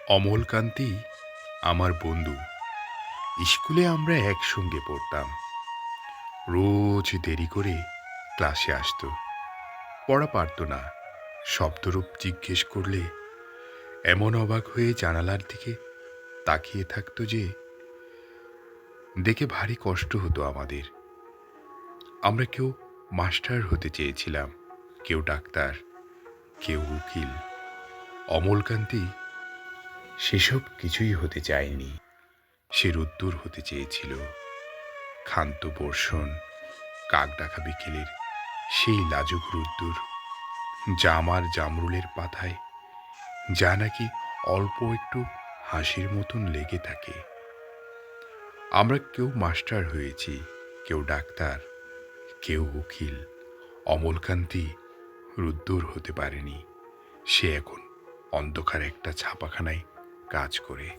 অমলকান্তি আমার বন্ধু। স্কুলে আমরা একসঙ্গে পড়তাম। রোজ দেরি করে ক্লাসে আসতো। পড়া পারতো না। শব্দরূপ জিজ্ঞেস করলে এমন অবাক হয়ে জানালার দিকে তাকিয়ে থাকতো যে দেখে ভারী কষ্ট হতো আমাদের। আমরা কেউ মাস্টার হতে চেয়েছিলাম, কেউ ডাক্তার, কেউ উকিল। অমলকান্তি সেসব কিছুই হতে চায়নি। সে রোদ্দুর হতে চেয়েছিল। ক্ষান্ত বর্ষণ, কাক ডাকা বিকেলের সেই লাজুক রোদ্দুর, জামার জামরুলের পাতায় যা নাকি অল্প একটু হাসির মতন লেগে থাকে। আমরা কেউ মাস্টার হয়েছি, কেউ ডাক্তার, কেউ উকিল। অমলকান্তি রোদ্দুর হতে পারেনি। সে এখন অন্ধকার একটা ছাপাখানায় কাজ করে।